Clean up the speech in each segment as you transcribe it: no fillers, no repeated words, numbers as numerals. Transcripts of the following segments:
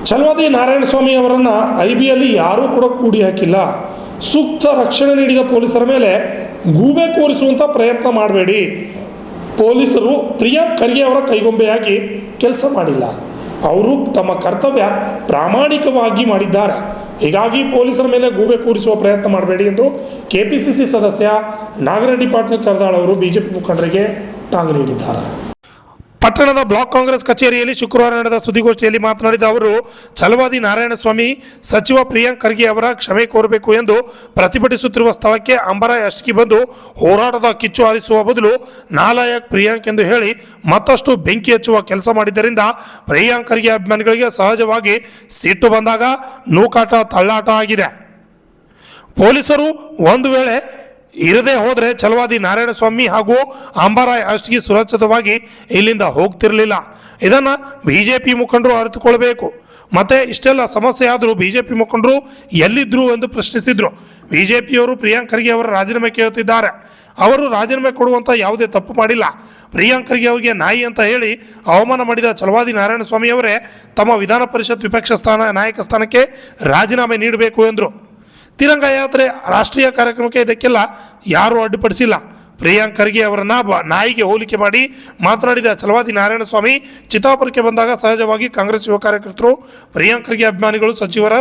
ಛಲವಾದಿ ನಾರಾಯಣಸ್ವಾಮಿ ಅವರನ್ನು ಐಬಿಯಲ್ಲಿ ಯಾರೂ ಕೂಡ ಕೂಡಿ ಹಾಕಿಲ್ಲ. ಸೂಕ್ತ ರಕ್ಷಣೆ ನೀಡಿದ ಪೊಲೀಸರ ಮೇಲೆ ಗೂಬೆ ಕೂರಿಸುವಂಥ ಪ್ರಯತ್ನ ಮಾಡಬೇಡಿ. ಪೊಲೀಸರು ಪ್ರಿಯಾಂಕ್ ಖರ್ಗೆ ಅವರ ಕೈಗೊಂಬೆಯಾಗಿ ಕೆಲಸ ಮಾಡಿಲ್ಲ. ಅವರು ತಮ್ಮ ಕರ್ತವ್ಯ ಪ್ರಾಮಾಣಿಕವಾಗಿ ಮಾಡಿದ್ದಾರೆ. ಹೀಗಾಗಿ ಪೊಲೀಸರ ಮೇಲೆ ಗೂಬೆ ಕೂರಿಸುವ ಪ್ರಯತ್ನ ಮಾಡಬೇಡಿ ಎಂದು ಕೆಪಿಸಿಸಿ ಸದಸ್ಯ ನಾಗರೆಡ್ಡಿ ಪಾಟೀಲ್ ಕರ್ದಾಳ್ ಅವರು ಬಿಜೆಪಿ ಮುಖಂಡರಿಗೆ ಟಾಂಗ್ ನೀಡಿದ್ದಾರೆ. ಪಟ್ಟಣದ ಬ್ಲಾಕ್ ಕಾಂಗ್ರೆಸ್ ಕಚೇರಿಯಲ್ಲಿ ಶುಕ್ರವಾರ ನಡೆದ ಸುದ್ದಿಗೋಷ್ಠಿಯಲ್ಲಿ ಮಾತನಾಡಿದ ಅವರು, ಛಲವಾದಿ ನಾರಾಯಣಸ್ವಾಮಿ ಸಚಿವ ಪ್ರಿಯಾಂಕ್ ಖರ್ಗೆ ಅವರ ಕ್ಷಮೆ ಕೋರಬೇಕು ಎಂದು ಪ್ರತಿಭಟಿಸುತ್ತಿರುವ ಸ್ಥಳಕ್ಕೆ ಅಂಬರಾಯ್ ಅಷ್ಟಕಿ ಬಂದು ಹೋರಾಟದ ಕಿಚ್ಚು ಹಾರಿಸುವ ಬದಲು ನಾಲಾಯಕ್ ಪ್ರಿಯಾಂಕ್ ಎಂದು ಹೇಳಿ ಮತ್ತಷ್ಟು ಬೆಂಕಿ ಹಚ್ಚುವ ಕೆಲಸ ಮಾಡಿದ್ದರಿಂದ ಪ್ರಿಯಾಂಕ್ ಖರ್ಗೆ ಅಭಿಮಾನಿಗಳಿಗೆ ಸಹಜವಾಗಿ ಸಿಟ್ಟು ಬಂದಾಗ ನೂಕಾಟ ತಳ್ಳಾಟ ಆಗಿದೆ. ಪೊಲೀಸರು ಒಂದು ವೇಳೆ ಇರದೇ ಹೋದರೆ ಛಲವಾದಿ ನಾರಾಯಣಸ್ವಾಮಿ ಹಾಗೂ ಅಂಬರಾಯ್ ಅಷ್ಟಗಿ ಸುರಕ್ಷಿತವಾಗಿ ಇಲ್ಲಿಂದ ಹೋಗ್ತಿರಲಿಲ್ಲ. ಇದನ್ನು ಬಿಜೆಪಿ ಮುಖಂಡರು ಅರಿತುಕೊಳ್ಬೇಕು. ಮತ್ತು ಇಷ್ಟೆಲ್ಲ ಸಮಸ್ಯೆ ಆದರೂ ಬಿಜೆಪಿ ಮುಖಂಡರು ಎಲ್ಲಿದ್ದರು ಎಂದು ಪ್ರಶ್ನಿಸಿದರು. ಬಿಜೆಪಿಯವರು ಪ್ರಿಯಾಂಕ್ ಖರ್ಗೆ ಅವರ ರಾಜೀನಾಮೆ ಕೇಳುತ್ತಿದ್ದಾರೆ. ಅವರು ರಾಜೀನಾಮೆ ಕೊಡುವಂಥ ಯಾವುದೇ ತಪ್ಪು ಮಾಡಿಲ್ಲ. ಪ್ರಿಯಾಂಕ್ ಖರ್ಗೆ ಅವರಿಗೆ ನಾಯಿ ಅಂತ ಹೇಳಿ ಅವಮಾನ ಮಾಡಿದ ಛಲವಾದಿ ನಾರಾಯಣಸ್ವಾಮಿ ಅವರೇ ತಮ್ಮ ವಿಧಾನ ಪರಿಷತ್ ವಿಪಕ್ಷ ನಾಯಕ ಸ್ಥಾನಕ್ಕೆ ರಾಜೀನಾಮೆ ನೀಡಬೇಕು ಎಂದರು. ತಿರಂಗ ಯಾತ್ರೆ ರಾಷ್ಟ್ರೀಯ ಕಾರ್ಯಕ್ರಮಕ್ಕೆ ಇದಕ್ಕೆಲ್ಲ ಯಾರೂ ಅಡ್ಡಿಪಡಿಸಿಲ್ಲ. ಪ್ರಿಯಾಂಕ್ ಖರ್ಗೆ ಅವರನ್ನು ನಾಯಿಗೆ ಹೋಲಿಕೆ ಮಾಡಿ ಮಾತನಾಡಿದ ಛಲವಾದಿ ನಾರಾಯಣಸ್ವಾಮಿ ಚಿತ್ತಾಪುರಕ್ಕೆ ಬಂದಾಗ ಸಹಜವಾಗಿ ಕಾಂಗ್ರೆಸ್ ಯುವ ಕಾರ್ಯಕರ್ತರು ಪ್ರಿಯಾಂಕ್ ಖರ್ಗೆ ಅಭಿಮಾನಿಗಳು ಸಚಿವರ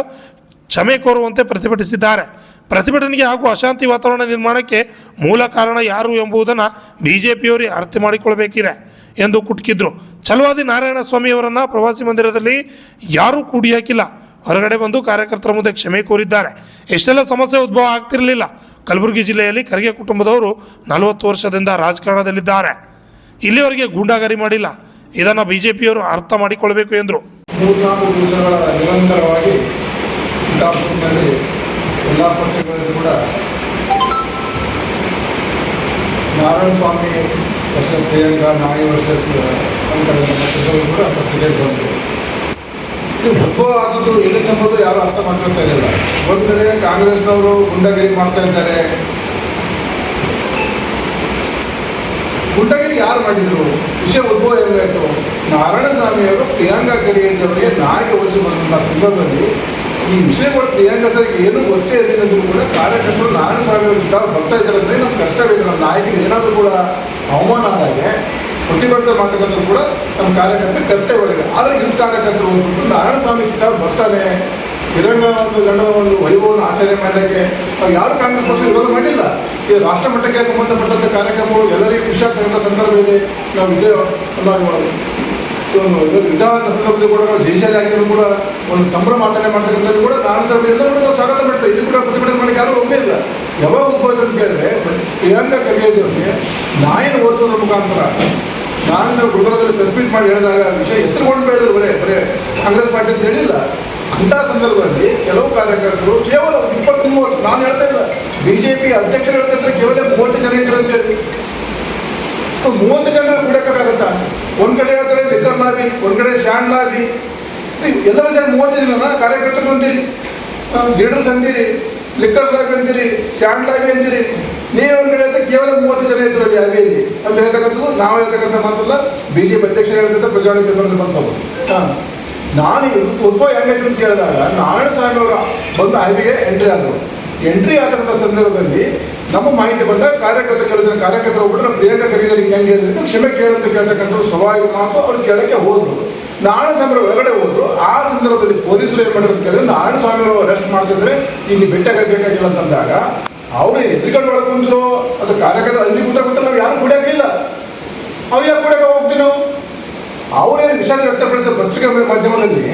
ಕ್ಷಮೆ ಕೋರುವಂತೆ ಪ್ರತಿಭಟಿಸಿದ್ದಾರೆ. ಪ್ರತಿಭಟನೆಗೆ ಹಾಗೂ ಅಶಾಂತಿ ವಾತಾವರಣ ನಿರ್ಮಾಣಕ್ಕೆ ಮೂಲ ಕಾರಣ ಯಾರು ಎಂಬುದನ್ನು ಬಿಜೆಪಿಯವರು ಅರ್ಥ ಮಾಡಿಕೊಳ್ಳಬೇಕಿದೆ ಎಂದು ಕುಟುಕಿದ್ರು. ಛಲವಾದಿ ನಾರಾಯಣಸ್ವಾಮಿ ಅವರನ್ನು ಪ್ರವಾಸಿ ಮಂದಿರದಲ್ಲಿ ಯಾರೂ ಕೂಡಿ ಹಾಕಿಲ್ಲ. ಹೊರಗಡೆ ಬಂದು ಕಾರ್ಯಕರ್ತರ ಮುಂದೆ ಕ್ಷಮೆ ಕೋರಿದ್ದಾರೆ. ಎಷ್ಟೆಲ್ಲ ಸಮಸ್ಯೆ ಉದ್ಭವ ಆಗ್ತಿರಲಿಲ್ಲ. ಕಲಬುರಗಿ ಜಿಲ್ಲೆಯಲ್ಲಿ ಖರ್ಗೆ ಕುಟುಂಬದವರು 40 ವರ್ಷದಿಂದ ರಾಜಕಾರಣದಲ್ಲಿದ್ದಾರೆ. ಇಲ್ಲಿವರೆಗೆ ಗೂಂಡಾಗರಿ ಮಾಡಿಲ್ಲ. ಇದನ್ನು ಬಿಜೆಪಿಯವರು ಅರ್ಥ ಮಾಡಿಕೊಳ್ಳಬೇಕು ಎಂದರು. 3-4 ದಿವಸಗಳ ನಿರಂತರವಾಗಿ ಚಿತ್ತಾಪುರದಲ್ಲಿ ಎಲ್ಲ ಪತ್ರಿಕೆಗಳಲ್ಲಿ ಕೂಡ ನಾರಾಯಣಸ್ವಾಮಿ ವರ್ಸಸ್ ಪ್ರಿಯಾಂಕಾ, ನಾಯಿ ವರ್ಸಸ್ ಅಂತ ಪತ್ರಿಕೆಗಳು ಕೂಡ ಪತ್ರಿಕೆಗೆ ಬಂದರು. ಉದ್ಭವ ಆದದ್ದು ಎಲ್ಲಿಂದೆಂಬುದು ಯಾರು ಅರ್ಥ ಮಾಡ್ಕೊಳ್ತಾ ಇರಲಿಲ್ಲ. ಒಂದು ಕಡೆ ಕಾಂಗ್ರೆಸ್ನವರು ಗುಂಡಗಿರಿ ಮಾಡ್ತಾ ಇದ್ದಾರೆ. ಗುಂಡಗಿರಿ ಯಾರು ಮಾಡಿದರು? ವಿಷಯ ಉದ್ಭವ ಹೇಗಾಯಿತು? ನಾರಾಯಣಸ್ವಾಮಿಯವರು ಪ್ರಿಯಾಂಕಾ ಖರ್ಗೆ ಅವರಿಗೆ ನಾಯಕ ವಹಿಸಿ ಬಂದಂಥ ಸಂದರ್ಭದಲ್ಲಿ ಈ ವಿಷಯಗಳು ಪ್ರಿಯಾಂಕಾ ಸರಿಗೆ ಏನೂ ಗೊತ್ತೇ ಇರಲಿಲ್ಲಂದ್ರೂ ಕೂಡ ಕಾರ್ಯಕರ್ತರು ನಾರಾಯಣಸ್ವಾಮಿ ಅವ್ರ ಜೊತೆ ಬರ್ತಾ ಇದ್ದಾರೆ ಅಂದರೆ ನಮ್ಮ ಕರ್ತವ್ಯ ಇದೆ. ನಮ್ಮ ನಾಯಕರಿಗೆ ಏನಾದರೂ ಕೂಡ ಅವಮಾನ ಆದಾಗೆ ಪ್ರತಿಭಟನೆ ಮಾಡ್ತಕ್ಕಂಥದ್ದು ಕೂಡ ನಮ್ಮ ಕಾರ್ಯಕರ್ತರ ಕರ್ತವ್ಯವಿದೆ. ಆದರೆ ಯುದ್ಧ ಕಾರ್ಯಕರ್ತರು ಹೋಗ್ಬಿಟ್ಟು ನಾರಾಯಣಸ್ವಾಮಿ ಚಿತ್ತ ಬರ್ತಾನೆ ತಿರಂಗ ಒಂದು ಗಂಡದ ಒಂದು ವೈಭವವನ್ನು ಆಚರಣೆ ಮಾಡಲಿಕ್ಕೆ ನಾವು ಯಾರು ಕಾಂಗ್ರೆಸ್ ಪಕ್ಷ ವಿರೋಧ ಮಾಡಿಲ್ಲ. ಇದು ರಾಷ್ಟ್ರ ಮಟ್ಟಕ್ಕೆ ಸಂಬಂಧಪಟ್ಟಂಥ ಕಾರ್ಯಕ್ರಮಗಳು ಎಲ್ಲರಿಗೂ ಖುಷಿ ಆಗ್ತಕ್ಕಂಥ ಸಂದರ್ಭ ಇದೆ. ನಾವು ವಿಧಾನ ಸಂದರ್ಭದಲ್ಲಿ ಕೂಡ ನಾವು ಜೈಶಾಲಿ ಆಗಿದ್ರು ಕೂಡ ಒಂದು ಸಂಭ್ರಮ ಆಚರಣೆ ಮಾಡ್ತಕ್ಕಂಥದ್ದು ಕೂಡ ನಾರಾಯಣಸ್ವಾಮಿ ಎಲ್ಲರೂ ಕೂಡ ನಾವು ಸ್ವಾಗತ ಮಾಡ್ತೇವೆ. ಇದು ಕೂಡ ಪ್ರತಿಭಟನೆ ಮಾಡಲಿಕ್ಕೆ ಯಾರೂ ಹೋಗೇ ಇಲ್ಲ. ಯಾವಾಗ ಉದ್ಭವಿತ ಅಂತ ಕೇಳಿದ್ರೆ ಪ್ರಿಯಾಂಕಾ ಖರ್ಗೆ ಅವರಿಗೆ ನಾಯಿನ ಓಡಿಸೋದ್ರ ಮುಖಾಂತರ ನಾರಾಯಣಸ್ವಾಮಿ ಗುಲ್ಬರ್ಗದಲ್ಲಿ ಪ್ರೆಸ್ ಮೀಟ್ ಮಾಡಿ ಹೇಳಿದಾಗ ವಿಷಯ ಹೆಸರುಗೊಂಡು ಹೇಳಿದ್ರು ಬರೇ ಕಾಂಗ್ರೆಸ್ ಪಾರ್ಟಿ ಅಂತ ಹೇಳಿಲ್ಲ. ಅಂಥ ಸಂದರ್ಭದಲ್ಲಿ ಕೆಲವು ಕಾರ್ಯಕರ್ತರು ಕೇವಲ 20-30, ನಾನು ಹೇಳ್ತಾ ಇಲ್ಲ, ಬಿಜೆಪಿ ಅಧ್ಯಕ್ಷರು ಹೇಳ್ತಾ ಇದ್ರೆ ಕೇವಲ 30 ಜನ ಇದ್ರು ಅಂತೇಳಿ. 30 ಜನರು ಕೂಡಕ್ಕಾಗತ್ತಾ? ಒಂದು ಕಡೆ ಹೇಳ್ತಾರೆ ಲಿಕ್ಕರ್ ಲಾಬಿ, ಒಂದು ಕಡೆ ಸ್ಟ್ಯಾಂಡ್ ಲಾಬಿ, ಎಲ್ಲರೂ ಸೇರಿ 30 ಜನ ಕಾರ್ಯಕರ್ತರು ಅಂತೀರಿ, ಲೀಡರ್ಸ್ ಅಂತೀರಿ, ಲಿಕ್ಕರ್ ಲಾಬಿ ಅಂತೀರಿ, ಸ್ಟ್ಯಾಂಡ್ ಲಾಬಿ ಅಂತೀರಿ. ನೀವು ಒಂದು ಕಡೆ ಹೇಳ್ತಾ ಕೇವಲ 30 ಜನ ಇದ್ರು ಅಲ್ಲಿ ಅವಿಯಲ್ಲಿ ಅಂತ ಹೇಳ್ತಕ್ಕಂಥದ್ದು ನಾವು ಹೇಳ್ತಕ್ಕಂಥ ಮಾತಲ್ಲ, ಬಿಜೆಪಿ ಅಧ್ಯಕ್ಷರು ಹೇಳ್ತಕ್ಕಂಥ ಪ್ರಜಾವಾಣಿ ಪೇಪರ್ನಲ್ಲಿ ಬಂದವು. ನಾನು ಉದ್ಭವ ಹೆಂಗಾಯ್ತು ಅಂತ ಕೇಳಿದಾಗ ನಾರಾಯಣಸ್ವಾಮಿ ಅವರ ಬಂದು ಐಬಿಗೆ ಎಂಟ್ರಿ ಆಗ್ತಕ್ಕಂಥ ಸಂದರ್ಭದಲ್ಲಿ ನಮ್ಮ ಮಾಹಿತಿ ಬಂದಾಗ ಕೆಲವು ಜನ ಕಾರ್ಯಕರ್ತರು ಹೋಗ್ಬಿಟ್ಟು ನಾವು ಪ್ರಿಯಾಂಕಾ ಖರ್ಗೆ ಹೆಂಗೆ ಹೇಳಿದ್ರೆ ಕ್ಷಮೆ ಕೇಳಂತ ಕೇಳ್ತಕ್ಕಂಥದ್ದು ಸ್ವಾಭಾವಿಕ ಮಾತು. ಅವ್ರು ಕೇಳೋಕ್ಕೆ ಹೋದರು. ನಾರಾಯಣಸ್ವಾಮಿ ಒಳಗಡೆ ಹೋದರು. ಆ ಸಂದರ್ಭದಲ್ಲಿ ಪೊಲೀಸರು ಏನು ಮಾಡಿದ್ರು ಅಂತ ಕೇಳಿದ್ರೆ ನಾರಾಯಣಸ್ವಾಮಿ ಅವರು ಅರೆಸ್ಟ್ ಮಾಡ್ತಿದ್ರೆ ಇಲ್ಲಿ ಬೇಕಾಗಿಲ್ಲ ಅಂತಂದಾಗ ಅವರು ಎದುರುಗಡೆ ಒಳಗೆ ಕುಂತರು ಅದು ಕಾರ್ಯಕರ್ತ ಅಂಜಿ ಕೂತ್ರ ಕೂತ್ರೆ ನಾವು ಯಾರು ಕುಡಿಯೋಕ್ಕಿಲ್ಲ. ಅವ್ರು ಯಾರು ಕುಡಿಯೋಕೆ ಹೋಗ್ತೀವಿ ನಾವು? ಅವರೇನು ವಿಷಾದ ವ್ಯಕ್ತಪಡಿಸಿದ ಪತ್ರಿಕಾ ಮಾಧ್ಯಮದಲ್ಲಿ,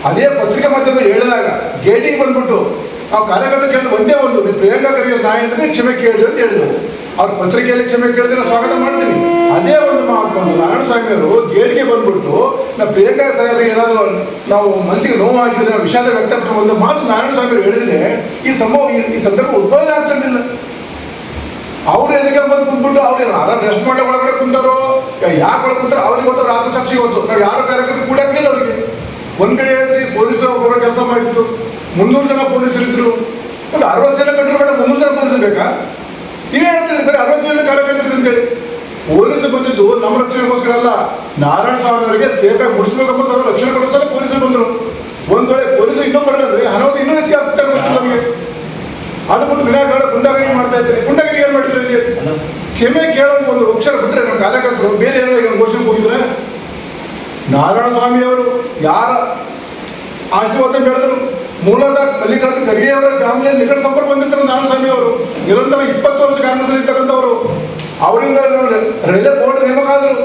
ಅದೇ ಪತ್ರಿಕಾ ಮಾಧ್ಯಮದಲ್ಲಿ ಹೇಳಿದಾಗ ಗೇಟಿಗೆ ಬಂದ್ಬಿಟ್ಟು ನಾವು ಕಾರ್ಯಕರ್ತ ಕೇಳಿದ್ರೆ ಒಂದೇ ಒಂದು ಪ್ರಿಯಾಂಕಾ ಖರ್ಗೆ ನಾಯಿ ಅಂದರೆ ಕ್ಷಮೆ ಕೇಳಿರಿ ಅಂತ ಹೇಳಿದೆವು. ಅವ್ರ ಪತ್ರಿಕೆಯಲ್ಲಿ ಕ್ಷಮೆ ಕೇಳಿದ್ರೆ ನಾವು ಸ್ವಾಗತ ಮಾಡ್ತೀವಿ. ಅದೇ ಒಂದು ಮಾತು ಬಂದು ನಾರಾಯಣಸ್ವಾಮಿ ಅವರು ಗೇಟ್ಗೆ ಬಂದ್ಬಿಟ್ಟು ನಾವು ಪ್ರಿಯಾಂಕಾ ಸಾಹೇಬ್ರಿಗೆ ಏನಾದರೂ ನಾವು ಮನಸ್ಸಿಗೆ ನೋವಾಗಿದ್ರೆ ನಾವು ವಿಷಾದ ವ್ಯಕ್ತಪಡಿಸುವ ಒಂದು ಮಾತು ನಾರಾಯಣಸ್ವಾಮಿ ಅವರು ಹೇಳಿದ್ರೆ ಈ ಸಂದರ್ಭ ಉದ್ಭವನೇ ಆಗ್ತಿರ್ಲಿಲ್ಲ. ಅವ್ರು ಎದಕ್ಕೆ ಬಂದು ಕುಂತ್ಬಿಟ್ಟು ಅವ್ರೇನು ಆರಾಮ್ ರೆಸ್ಟ್ ಮಾಡಿ ಒಳಗಡೆ ಕುಂತಾರೋ ಯಾಕೆ ಒಳಗೆ ಕುಂತಾರೋ ಅವ್ರಿಗೆ ಗೊತ್ತು, ರಾತ್ರಿ ಸಾಕ್ಷಿ ಗೊತ್ತು. ನಾವು ಯಾರು ಕಾರ್ಯಕರ್ತರು ಕೂಡ ಆಗಲಿಲ್ಲ ಅವರಿಗೆ. ಒಂದು ಕಡೆ ಹೇಳಿದ್ರಿ ಪೊಲೀಸರು ಒಬ್ಬರ ಕೆಲಸ ಮಾಡಿತ್ತು, 300 ಜನ ಪೊಲೀಸರು ಇದ್ರು. ಒಂದು 60 ಜನ ಕಂಟ್ರೋಲ್ ಮಾಡಿ 300 ಜನ ಪೊಲೀಸರು ಬೇಕಾ? ನೀವೇ ಹೇಳ್ತೀರಿ ಬರೀ 60 ಜನ ಕಾರ್ಯಕರ್ತರು ಅಂತೇಳಿ. ಪೊಲೀಸರು ಬಂದಿದ್ದು ನಮ್ಮ ರಕ್ಷಣೆಗೋಸ್ಕರ ಅಲ್ಲ, ನಾರಾಯಣಸ್ವಾಮಿ ಅವರಿಗೆ ಸೇಫಾಗಿ ಮುಡಿಸ್ಬೇಕಂಬ ಸಲ ರಕ್ಷಣೆ ಕೊಡೋ ಸಲ ಪೊಲೀಸರು ಬಂದರು. ವಿನಾಕಾರಣ ಗುಂಡಾಗಿರಿ ಮಾಡ್ತಾ ಇದ್ದಾರೆ. ಗುಂಡಾಗಿರಿ ಏನು ಮಾಡಿದ್ರು ಇಲ್ಲಿ? ಕ್ಷಮೆ ಕೇಳೋದು ಒಂದು ಅಕ್ಷರ ಬಿಟ್ಟರೆ ನಮ್ಮ ಕಾರ್ಯಕರ್ತರು ಬೇರೆ ಏನಾದ್ರು ಘೋಷಣೆ ಹೋಗಿದ್ರೆ ನಾರಾಯಣ ಸ್ವಾಮಿ ಅವರು ಯಾರ ಆಶೀರ್ವಾದ ಬೆಳೆದರು. ಮೂಲತಃ ಮಲ್ಲಿಕಾರ್ಜುನ ಖರ್ಗೆ ಅವರ ಫ್ಯಾಮಿಲಿಯಲ್ಲಿ ನಿಕಟ ಸಂಪರ್ಕ ಹೊಂದಿರ್ತಾರೆ ನಾರಾಯಣ ಸ್ವಾಮಿ ಅವರು. ನಿರಂತರ 20 ವರ್ಷ ಕಾಂಗ್ರೆಸ್ ಇರ್ತಕ್ಕಂಥವ್ರು. ಅವರಿಂದ ರೈಲ್ವೆ ಬೋರ್ಡ್ ನೇಮಕ ಆದರು.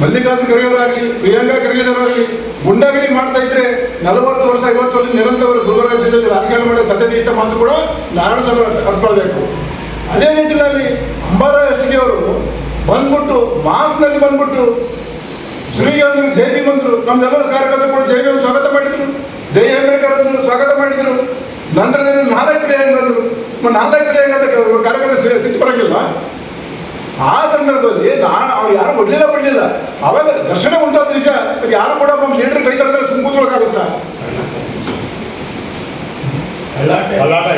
ಮಲ್ಲಿಕಾರ್ಜುನ ಖರ್ಗೆ ಅವರಾಗಲಿ, ಪ್ರಿಯಾಂಕಾ ಖರ್ಗೆ ಅವರಾಗಲಿ ಗುಂಡಾಗಿರಿ ಮಾಡ್ತಾ ಇದ್ರೆ 40 ವರ್ಷ 50 ವರ್ಷ ನಿರಂತರ ಗುಲ್ಬರ್ಗ ಜಿಲ್ಲೆಯಲ್ಲಿ ರಾಜಕಾರಣ ಮಾಡೋ ಸಾಧ್ಯತೆ ಇದ್ದ ಮಾತು ಕೂಡ ನಾರಾಯಣ ಸ್ವಾಮಿ ಅರ್ಥಕೊಳ್ಬೇಕು. ಅದೇ ನಿಟ್ಟಿನಲ್ಲಿ ಅಂಬಾರ ಎಸ್ಟಿಗೆ ಅವರು ಬಂದ್ಬಿಟ್ಟು ಮಾಸ್ನಲ್ಲಿ ಬಂದ್ಬಿಟ್ಟು ಶ್ರೀಗಾಂಧಿ ಜೈ ಭೀಮ್ ಅಂದರು. ನಮ್ಮೆಲ್ಲರ ಕಾರ್ಯಕರ್ತರು ಕೂಡ ಜೈ ಭೀಮ್ ಸ್ವಾಗತ ಮಾಡಿದ್ರು, ಜೈ ಅಂಬೇಡ್ಕರ್ ಅಂದರು ಸ್ವಾಗತ ಮಾಡಿದ್ರು. ನಂತರದಲ್ಲಿ ನಾಲ್ಕು ಪ್ರಿಯಾಂಗ ಅಂದರು. ನಾಲ್ಕು ಪ್ರಿಯಾಂಗ ಅಂತ ಕಾರ್ಯಕರ್ತರ ಸಿಟ್ಟು ಬರೋಂಗಿಲ್ಲ. ಆ ಸಂದರ್ಭದಲ್ಲಿ ಅವ್ರು ಯಾರು ಬಿಡಲಿಲ್ಲ. ಅವಾಗ ಘರ್ಷಣೆ ಉಂಟಾದ ವಿಷಯ ಅದು ಯಾರು ಕೂಡ ನಮ್ಮ ಲೀಡರ್ ಕೈತಾರೆ ಸುಮ್ ಕೂತ್ಕೊಳ್ಳೋಕ್ಕಾಗುತ್ತಾ?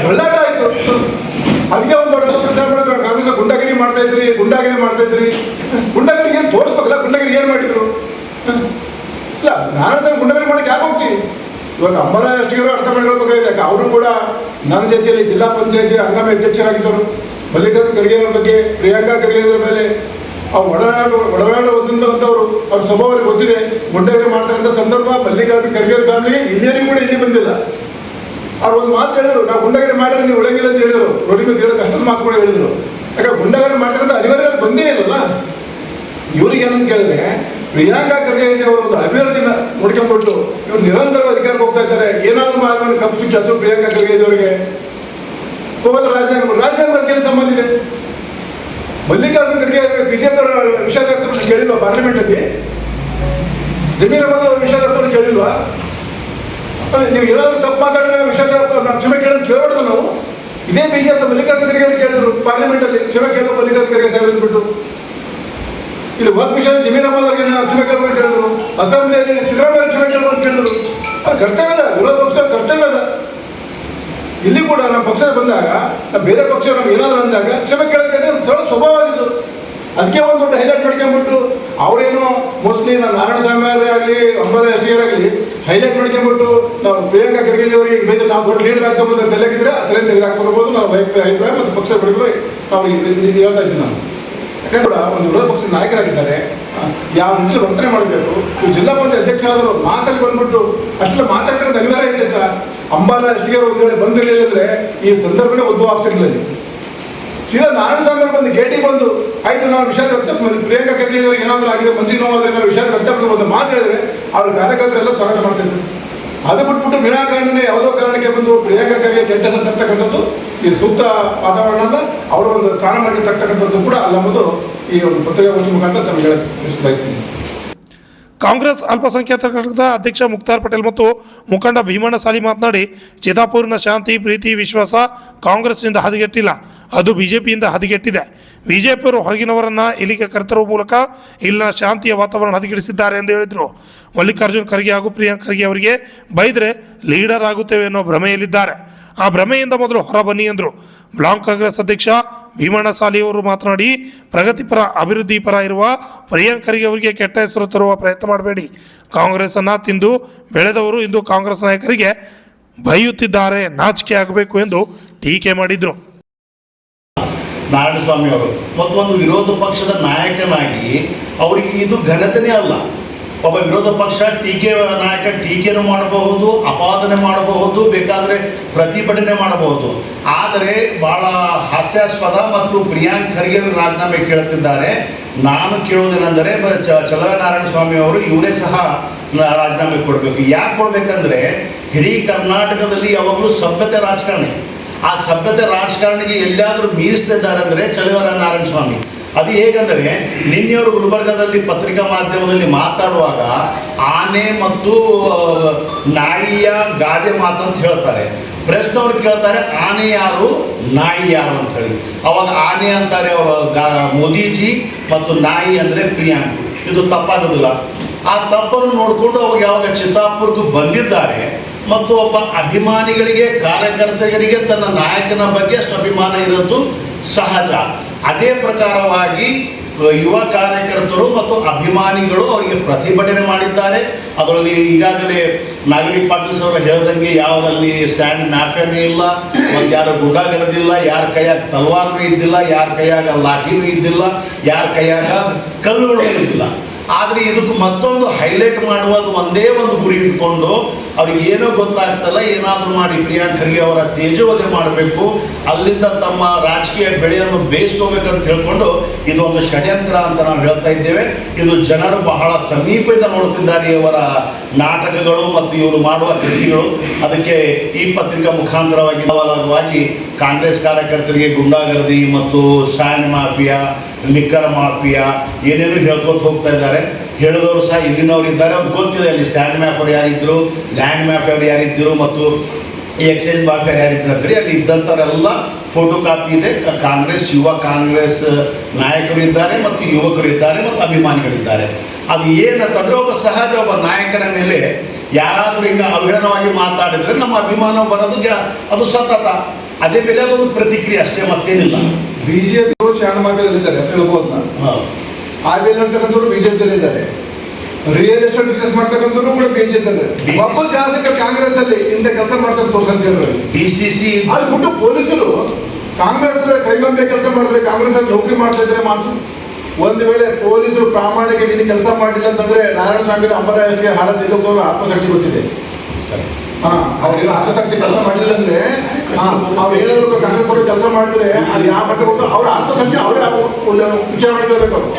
ಹೊಳ್ಳಾಟ ಆಯ್ತು. ಅದಕ್ಕೆ ಒಂದು ದೊಡ್ಡ ಪ್ರಚಾರ ಮಾಡೋದು ಕಾಂಗ್ರೆಸ್ ಗುಂಡಾಗಿರಿ ಮಾಡ್ತಾ ಇದ್ರಿ. ಗುಂಡಾಗಿರಿ ಏನು ತೋರಿಸ್ಬೇಕಲ್ಲ? ಗುಂಡಾಗಿರಿ ಏನು ಮಾಡಿದ್ರು? ಇಲ್ಲ, ನಾರಾಯಣ ಸ್ವಾಮಿ ಗುಂಡಾಗಿರಿ ಮಾಡಕ್ಕೆ ಯಾಕೆ ಹೋಗ್ತೀವಿ? ಇವಾಗ ಅಂಬಾರ ಎಷ್ಟಿಗೆ ಅರ್ಥ ಮಾಡ್ಕೊಳ್ಬೇಕಾಗಿದೆ. ಅವರು ಕೂಡ ನನ್ನ ಜೊತೆಯಲ್ಲಿ ಜಿಲ್ಲಾ ಪಂಚಾಯತಿ ಹಂಗಾಮಿ ಅಧ್ಯಕ್ಷರಾಗಿದ್ದರು. ಮಲ್ಲಿಕಾರ್ಜುನ ಖರ್ಗೆ ಅವರ ಬಗ್ಗೆ, ಪ್ರಿಯಾಂಕಾ ಖರ್ಗೆ ಅವರ ಮೇಲೆ ಅವ್ರು ಒಡನಾಡ ಹೊಂದಿದಂಥವ್ರು. ಅವ್ರ ಸ್ವಭಾವ ಅವ್ರಿಗೆ ಗೊತ್ತಿದೆ. ಗುಂಡಾಗಿರಿ ಮಾಡ್ತಕ್ಕಂಥ ಸಂದರ್ಭ ಮಲ್ಲಿಕಾರ್ಜುನ ಖರ್ಗೆ ಅವ್ರ ಫ್ಯಾಮಿಲಿ ಇಲ್ಲಿಯರಿಗೂ ಕೂಡ ಇಲ್ಲಿ ಬಂದಿಲ್ಲ. ಅವ್ರು ಒಂದು ಮಾತು ಹೇಳಿದ್ರು, ನಾವು ಗುಂಡಾಗಿರಿ ಮಾಡಿದ್ರೆ ನೀವು ಉಳಂಗಿಲ್ಲ ಅಂತ ಹೇಳಿದ್ರು. ರೋಡಿ ಮೇಲೆ ಹೇಳೋಕೆ ಅಷ್ಟೊಂದು ಮಾತು ಕೂಡ ಹೇಳಿದ್ರು. ಯಾಕಂದ್ರೆ ಗುಂಡಾಗಿರಿ ಮಾಡ್ತಕ್ಕಂಥ ಅನಿವಾರ್ಯತೆ ಬಂದೇ ಇಲ್ಲಲ್ಲ. ಇವ್ರಿಗೆ ಏನಂತ ಕೇಳಿದ್ರೆ ಪ್ರಿಯಾಂಕಾ ಖರ್ಗೆ ಅವರು ಒಂದು ಅಭಿವೃದ್ಧಿನ ನೋಡ್ಕೊಂಡ್ಬಿಟ್ಟು ಇವ್ರು ನಿರಂತರ ಅಧಿಕಾರಕ್ಕೆ ಹೋಗ್ತಾ ಇದ್ದಾರೆ. ಏನಾದ್ರು ಮಾಡಿ ಕಪ್ಪು ಚುಕ್ಕಿ ಹಚ್ಚು ಪ್ರಿಯಾಂಕಾ ಖರ್ಗೆ ಅವರಿಗೆ ಹೋಗೋದು ರಾಜಕಾರಣಕ್ಕೆ ಸಂಬಂಧ ಇದೆ. ಮಲ್ಲಿಕಾರ್ಜುನ ಖರ್ಗೆ ಅವರಿಗೆ ಬಿಜೆಪಿ ಅವರ ವಿಷಯ ವ್ಯಕ್ತಪಡಿಸಿ ಕೇಳಿಲ್ವಾ ಪಾರ್ಲಿಮೆಂಟಲ್ಲಿ? ಜಮೀರ್ ಅಹಮದ್ ಅವರ ವಿಷಯ ವ್ಯಕ್ತಪಡಿಸಿ ಕೇಳಿಲ್ವಾ? ನೀವು ಏನಾದರೂ ತಪ್ಪು ಮಾತಾಡಿದ್ರೆ ವಿಷಯ ಕ್ಷಮೆ ಕೇಳೋದು ಕೇಳಬಾರ್ದು ನಾವು. ಇದೇ ಬಿಜೆಪಿ ಮಲ್ಲಿಕಾರ್ಜುನ ಖರ್ಗೆ ಅವರು ಕೇಳಿದ್ರು ಪಾರ್ಲಿಮೆಂಟಲ್ಲಿ, ಕ್ಷಮೆ ಕೇಳೋ ಮಲ್ಲಿಕಾರ್ಜುನ ಖರ್ಗೆ ಸಾಹೇಬ್ ಅಂದ್ಬಿಟ್ಟು. ಇಲ್ಲಿ ವಕ್ಫ್ ವಿಷಯ ಜಮೀರ್ ಅಹಮದ್ ಅವರಿಗೆ ಕ್ಷಮೆ ಕೇಳಬೇಕು ಕೇಳಿದ್ರು. ಅಸೆಂಬ್ಲಿಯಲ್ಲಿ ಸಿದ್ದರಾಮಯ್ಯ ಕ್ಷಮೆ ಕೇಳಬೇಕು ಕೇಳಿದ್ರು. ಅದು ಕರ್ತವ್ಯ ಇಲ್ಲ, ವಿರೋಧ ಪಕ್ಷದ ಕರ್ತವ್ಯ ಇಲ್ಲ. ಇಲ್ಲಿ ಕೂಡ ನಮ್ಮ ಪಕ್ಷ ಬಂದಾಗ ಬೇರೆ ಪಕ್ಷ ನಮ್ಗೆ ಏನಾದ್ರು ಅಂದಾಗ ಕ್ಷಮೆ ಕೇಳೋಕೆ ಸರಳ ಸ್ವಭಾವ ಆಗಿದ್ದು. ಅದಕ್ಕೆ ಒಂದು ದೊಡ್ಡ ಹೈಲೈಟ್ ಮಾಡ್ಕೊಂಡ್ಬಿಟ್ಟು ಅವರೇನು ಮೋಸ್ಟ್ಲಿ ನಾವು ನಾರಾಯಣ ಸ್ವಾಮಿ ಆಗಲಿ ಅಂಬಾರ ಎಸ್ಟಿಗರಾಗಲಿ ಹೈಲೈಟ್ ಮಾಡ್ಕೊಂಡ್ಬಿಟ್ಟು ನಾವು ಪ್ರಿಯಾಂಕಾ ಖರ್ಗೆ ಅವರಿಗೆ ಮೇಲೆ ನಾವು ದೊಡ್ಡ ಲೀಡರ್ ಆಗ್ತಬೋದು ಅಂತ ತಲೆಗಿದ್ರೆ ಅದರಿಂದ ತೆಗೆದುಹಾಕ್ಬೋದು. ನಾವು ವೈಯಕ್ತಿಕ ಅಭಿಪ್ರಾಯ ಮತ್ತು ಪಕ್ಷದ ಬಳಿಗಳು ನಾವು ಹೇಳ್ತಾ ಇದ್ದೀನಿ ನಾನು. ಯಾಕಂದ್ರೆ ಒಂದು ವಿರೋಧ ಪಕ್ಷದ ನಾಯಕರಾಗಿದ್ದಾರೆ, ಯಾವ ನಿಟ್ಟಿನಲ್ಲಿ ವರ್ತನೆ ಮಾಡಬೇಕು. ಇವು ಜಿಲ್ಲಾ ಪಂಚಾಯತ್ ಅಧ್ಯಕ್ಷರಾದರು ಮಾಸಲ್ಲಿ ಬಂದ್ಬಿಟ್ಟು ಅಷ್ಟೆಲ್ಲ ಮಾತಾಡ್ತಕ್ಕಂಥ ಅನಿವಾರ್ಯ ಐತೆ. ಅಂಬಾರ ಎಸ್ಟಿಗೆ ಒಂದು ವೇಳೆ ಬಂದಿರಲಿಲ್ಲ ಅಂದರೆ ಈ ಸಂದರ್ಭನೇ ಉದ್ಭವ ಆಗ್ತಿರ್ಲಿಲ್ಲ. ಸೀದಾ ನಾರಾಯಣ ಸ್ವಾಮಿ ಬಂದು ಗೇಟಿಗೆ ಬಂದು ಆಯ್ತು ನಾವು ವಿಷಾದ ಪ್ರಿಯಾಂಕಾ ಖರ್ಗೆ ಅವರಿಗೆ ಏನಾದರೂ ಆಗಿದೆ, ಮಂಜಿ ನೋವಾದರೆ ನಾವು ವಿಷಾದ ವ್ಯಕ್ತಪಡಿಸಿ ಒಂದು ಮಾತು ಹೇಳಿದ್ರೆ ಅವ್ರ ಕಾರ್ಯಕರ್ತರೆಲ್ಲ ಸ್ವಾಗತ ಮಾಡ್ತಿದ್ರು. ಅದು ಬಿಟ್ಬಿಟ್ಟು ವಿನಾಕಾರಣನೇ ಯಾವುದೋ ಕಾರಣಕ್ಕೆ ಬಂದು ಪ್ರಿಯಾಂಕಾ ಖರ್ಗೆ ಕೆಟ್ಟ ಹೆಸರು ತರ್ತಕ್ಕಂಥದ್ದು ಈ ಸೂಕ್ತ ವಾತಾವರಣದ ಅವರ ಒಂದು ಸ್ಥಾನಮಾನಕ್ಕೆ ತರ್ತಕ್ಕಂಥದ್ದು ಕೂಡ ಅಲ್ಲ ಎಂಬುದು ಈ ಒಂದು ಪತ್ರಿಕಾಗೋಷ್ಠಿ ಮುಖಾಂತರ ತಮಗೆ ಹೇಳಕ್ಕೆ ಬಯಸ್ತೀನಿ. ಕಾಂಗ್ರೆಸ್ ಅಲ್ಪಸಂಖ್ಯಾತರ ಘಟಕದ ಅಧ್ಯಕ್ಷ ಮುಕ್ತಾರ್ ಪಟೇಲ್ ಮತ್ತು ಮುಖಂಡ ಭೀಮಣ್ಣ ಸಾಲಿ ಮಾತನಾಡಿ, ಚಿತಾಪೂರಿನ ಶಾಂತಿ, ಪ್ರೀತಿ, ವಿಶ್ವಾಸ ಕಾಂಗ್ರೆಸ್ನಿಂದ ಹದಗೆಟ್ಟಿಲ್ಲ, ಅದು ಬಿಜೆಪಿಯಿಂದ ಹದಗೆಟ್ಟಿದೆ. ಬಿಜೆಪಿಯವರು ಹೊರಗಿನವರನ್ನು ಇಲ್ಲಿಗೆ ಕರೆತರುವ ಮೂಲಕ ಇಲ್ಲಿನ ಶಾಂತಿಯ ವಾತಾವರಣ ಹದಗೆಡಿಸಿದ್ದಾರೆ ಎಂದು ಹೇಳಿದರು. ಮಲ್ಲಿಕಾರ್ಜುನ ಖರ್ಗೆ ಹಾಗೂ ಪ್ರಿಯಾಂಕಾ ಖರ್ಗೆ ಅವರಿಗೆ ಬೈದರೆ ಲೀಡರ್ ಆಗುತ್ತೇವೆ ಅನ್ನೋ ಭ್ರಮೆಯಲ್ಲಿದ್ದಾರೆ. ಆ ಭ್ರಮೆಯಿಂದ ಮೊದಲು ಹೊರಬನ್ನಿ ಎಂದರು. ಬ್ಲಾಕ್ ಕಾಂಗ್ರೆಸ್ ಅಧ್ಯಕ್ಷ ಭೀಮಣ್ಣ ಸಾಲಿ ಅವರು ಮಾತನಾಡಿ, ಪ್ರಗತಿಪರ ಅಭಿವೃದ್ಧಿ ಪರ ಇರುವ ಪ್ರಿಯಾಂಕಾ ಖರ್ಗೆ ಅವರಿಗೆ ಕೆಟ್ಟ ಹೆಸರು ತರುವ ಪ್ರಯತ್ನ ಮಾಡಬೇಡಿ. ಕಾಂಗ್ರೆಸ್ಸನ್ನು ತಿಂದು ಬೆಳೆದವರು ಇಂದು ಕಾಂಗ್ರೆಸ್ ನಾಯಕರಿಗೆ ಬೈಯುತ್ತಿದ್ದಾರೆ, ನಾಚಿಕೆ ಆಗಬೇಕು ಎಂದು ಟೀಕೆ ಮಾಡಿದರು. ನಾರಾಯಣ ಸ್ವಾಮಿ ಅವರು ಮತ್ತೊಂದು ವಿರೋಧ ಪಕ್ಷದ ನಾಯಕನಾಗಿ ಅವರಿಗೆ ಇದು ಘನತೆನೇ ಅಲ್ಲ. ಒಬ್ಬ ವಿರೋಧ ಪಕ್ಷ ನಾಯಕ ಟೀಕೆನೂ ಮಾಡಬಹುದು, ಅಪಾದನೆ ಮಾಡಬಹುದು, ಬೇಕಾದರೆ ಪ್ರತಿಭಟನೆ ಮಾಡಬಹುದು. ಆದರೆ ಭಾಳ ಹಾಸ್ಯಾಸ್ಪದ ಮತ್ತು ಪ್ರಿಯಾಂಕಾ ಖರ್ಗೆ ರಾಜೀನಾಮೆ ಕೇಳುತ್ತಿದ್ದಾರೆ. ನಾನು ಕೇಳೋದೇನೆಂದರೆ ಚಲನಾರಾಯಣ ಸ್ವಾಮಿ ಅವರು ಇವರೇ ಸಹ ರಾಜೀನಾಮೆ ಕೊಡಬೇಕು. ಯಾಕೆ ಕೊಡಬೇಕಂದ್ರೆ ಇಡೀ ಕರ್ನಾಟಕದಲ್ಲಿ ಯಾವಾಗಲೂ ಸಭ್ಯತೆ ರಾಜಕಾರಣಿ. ಆ ಸಭ್ಯತೆ ರಾಜಕಾರಣಿಗೆ ಎಲ್ಲಾದರೂ ಮೀರಿಸ್ತಿದ್ದಾರೆ ಅಂದರೆ ಚಲನಾರಾಯಣ ಸ್ವಾಮಿ. ಅದು ಹೇಗೆಂದರೆ ನಿನ್ನೆಯವರು ಗುಲ್ಬರ್ಗದಲ್ಲಿ ಪತ್ರಿಕಾ ಮಾಧ್ಯಮದಲ್ಲಿ ಮಾತಾಡುವಾಗ ಆನೆ ಮತ್ತು ನಾಯಿಯ ಗಾದೆ ಮಾತಂತ ಹೇಳ್ತಾರೆ. ಪ್ರಶ್ನವ್ರು ಕೇಳ್ತಾರೆ ಆನೆ ಯಾರು, ನಾಯಿ ಯಾರು ಅಂತ ಹೇಳಿ. ಅವಾಗ ಆನೆ ಅಂತಾರೆ ಮೋದಿಜಿ ಮತ್ತು ನಾಯಿ ಅಂದರೆ ಪ್ರಿಯಾಂಕ್. ಇದು ತಪ್ಪಾಗೋದಿಲ್ಲ. ಆ ತಪ್ಪನ್ನು ನೋಡಿಕೊಂಡು ಅವಾಗ ಯಾವಾಗ ಚಿತ್ತಾಪುರಕ್ಕೆ ಬಂದಿದ್ದಾರೆ ಮತ್ತು ಒಬ್ಬ ಅಭಿಮಾನಿಗಳಿಗೆ, ಕಾರ್ಯಕರ್ತರಿಗೆ ತನ್ನ ನಾಯಕನ ಬಗ್ಗೆ ಅಷ್ಟು ಅಭಿಮಾನ ಇರೋದು ಸಹಜ. ಅದೇ ಪ್ರಕಾರವಾಗಿ ಯುವ ಕಾರ್ಯಕರ್ತರು ಮತ್ತು ಅಭಿಮಾನಿಗಳು ಅವರಿಗೆ ಪ್ರತಿಭಟನೆ ಮಾಡಿದ್ದಾರೆ. ಅದರಲ್ಲಿ ಈಗಾಗಲೇ ನಾಗರಿಕ್ ಪಾಟೀಲ್ ಅವರು ಹೇಳ್ದಂಗೆ ಯಾವುದಲ್ಲಿ ಸ್ಟ್ಯಾಂಡ್ ಮ್ಯಾಪೇನೇ ಇಲ್ಲ, ಮತ್ತು ಯಾರು ಗುಂಡಾಗರದಿಲ್ಲ, ಯಾರ ಕೈಯಾಗ ತಲವಾರನೂ ಇದ್ದಿಲ್ಲ, ಯಾರ ಕೈಯಾಗ ಲಾಠಿನೂ ಇದ್ದಿಲ್ಲ, ಯಾರ ಕೈಯಾಗ ಕಲ್ಲುಗಳು ಇದ್ದಿಲ್ಲ. ಆದರೆ ಇದಕ್ಕೆ ಮತ್ತೊಂದು ಹೈಲೈಟ್ ಮಾಡುವುದು ಒಂದೇ ಒಂದು ಗುರಿ ಇಟ್ಕೊಂಡು ಅವ್ರಿಗೆ ಏನೋ ಗೊತ್ತಾಗ್ತಲ್ಲ, ಏನಾದರೂ ಮಾಡಿ ಪ್ರಿಯಾಂಕ್ ಖರ್ಗೆ ಅವರ ತೇಜೋವಧೆ ಮಾಡಬೇಕು, ಅಲ್ಲಿಂದ ತಮ್ಮ ರಾಜಕೀಯ ಬೆಳೆಯನ್ನು ಬೇಯಿಸ್ಕೋಬೇಕಂತ ಹೇಳ್ಕೊಂಡು ಇದೊಂದು ಷಡ್ಯಂತ್ರ ಅಂತ ನಾವು ಹೇಳ್ತಾ ಇದ್ದೇವೆ. ಇದು ಜನರು ಬಹಳ ಸಮೀಪದಿಂದ ನೋಡ್ತಿದ್ದಾರೆ ಇವರ ನಾಟಕಗಳು ಮತ್ತು ಇವರು ಮಾಡುವ ಕೃತಿಗಳು. ಅದಕ್ಕೆ ಈ ಪತ್ರಿಕಾ ಮುಖಾಂತರವಾಗಿ ಕಾಂಗ್ರೆಸ್ ಕಾರ್ಯಕರ್ತರಿಗೆ ಗುಂಡಾಗರ್ದಿ ಮತ್ತು ಸ್ಟ್ಯಾಂಡ್ ಮಾಫಿಯಾ, ಲಿಕ್ಕರ್ ಮಾಫಿಯಾ ಏನೇನು ಹೇಳ್ಕೊತ ಹೋಗ್ತಾ ಇದ್ದಾರೆ. ಹೇಳಿದವರು ಸಹ ಇಲ್ಲಿನವ್ರು ಇದ್ದಾರೆ, ಅವ್ರಿಗೆ ಗೊತ್ತಿದೆ ಅಲ್ಲಿ ಸ್ಟ್ಯಾಂಡ್ ಮ್ಯಾಪ್ ಅವ್ರು ಯಾರಿದ್ದರು, ಲ್ಯಾಂಡ್ ಮ್ಯಾಪ್ ಅವ್ರು ಯಾರಿದ್ದರು ಮತ್ತು ಎಕ್ಸೈಸ್ ಮಾಫಿಯಾ ಯಾರಿದ್ರು ಅಂತೇಳಿ ಅಲ್ಲಿ ಇದ್ದಂಥವರೆಲ್ಲ ಫೋಟೋ ಕಾಪಿ ಇದೆ. ಯುವ ಕಾಂಗ್ರೆಸ್ ನಾಯಕರು ಇದ್ದಾರೆ ಮತ್ತು ಯುವಕರು ಇದ್ದಾರೆ ಮತ್ತು ಅಭಿಮಾನಿಗಳಿದ್ದಾರೆ. ಅದು ಏನಂತಂದರೆ ಒಬ್ಬ ಸಹಜ ಒಬ್ಬ ನಾಯಕನ ಮೇಲೆ ಯಾರಾದರೂ ಈಗ ಅವಹೇಳನವಾಗಿ ಮಾತಾಡಿದರೆ ನಮ್ಮ ಅಭಿಮಾನ ಬರೋದು ಅದು ಸತತ, ಅದೇ ಮೇಲೆ ಅದೊಂದು ಪ್ರತಿಕ್ರಿಯೆ ಅಷ್ಟೇ, ಮತ್ತೇನಿಲ್ಲ. ಬಿಜೆಪಿ ಸ್ಟ್ಯಾಂಡ್ ಮಾರ್ಕೆಟಲ್ಲಿದ್ದಾರೆ ಹೆಸರು ಹೇಳ್ಬೋದು ನಾನು. ಆರ್ಬಿಎಲ್ ನಡ್ಸಕ್ಕಂಥವ್ರು ಬಿಜೆಪಿಯಲ್ಲಿ ಇದ್ದಾರೆ, ರಿಯಲ್ ಎಸ್ಟೇಟ್ ಬಿಸ್ನೆಸ್ ಮಾಡ್ತಕ್ಕಂಥವ್ರು ಕೂಡ ಬಿಜೆಪಿ. ಒಬ್ಬ ಶಾಸಕ ಕಾಂಗ್ರೆಸ್ ಅಲ್ಲಿ ಇಂಥ ಕೆಲಸ ಮಾಡ್ತಾರೆ ತೋರ್ಸಂತ ಹೇಳಿದ್ರು. BCC ಅಲ್ಲಿ ಬಿಟ್ಟು ಪೊಲೀಸರು ಕಾಂಗ್ರೆಸ್ ಕೈಗೊಂಬೆ ಕೆಲಸ ಮಾಡಿದ್ರೆ, ಕಾಂಗ್ರೆಸ್ ಅಲ್ಲಿ ನೌಕರಿ ಮಾಡ್ತಾ ಇದ್ರೆ ಮಾತು. ಒಂದು ವೇಳೆ ಪೊಲೀಸರು ಪ್ರಾಮಾಣಿಕ ನೀನು ಕೆಲಸ ಮಾಡಿಲ್ಲ ಅಂತಂದ್ರೆ ನಾರಾಯಣ ಸ್ವಾಮಿ ಅಂಬರಾಜ್ ಹಾಲತ್ ಇಲ್ಲದವರು ಆತ್ಮಸಾಕ್ಷಿ ಗೊತ್ತಿದೆ. ಅವ್ರಿಗೆಲ್ಲ ಆತ್ಮಸಾಕ್ಷಿ ಕೆಲಸ ಮಾಡಿಲ್ಲ ಅಂದ್ರೆ ಅವ್ರು ಏನಾದ್ರು ಕಾಂಗ್ರೆಸ್ ಅವರು ಕೆಲಸ ಮಾಡಿದ್ರೆ ಅದು ಯಾವ ಮಟ್ಟ ಕೊಟ್ಟು ಅವ್ರ ಆತ್ಮಸಾಕ್ಷಿ ಅವರೇ ವಿಚಾರ ಮಾಡಿರ್ಬೇಕು ಅವರು.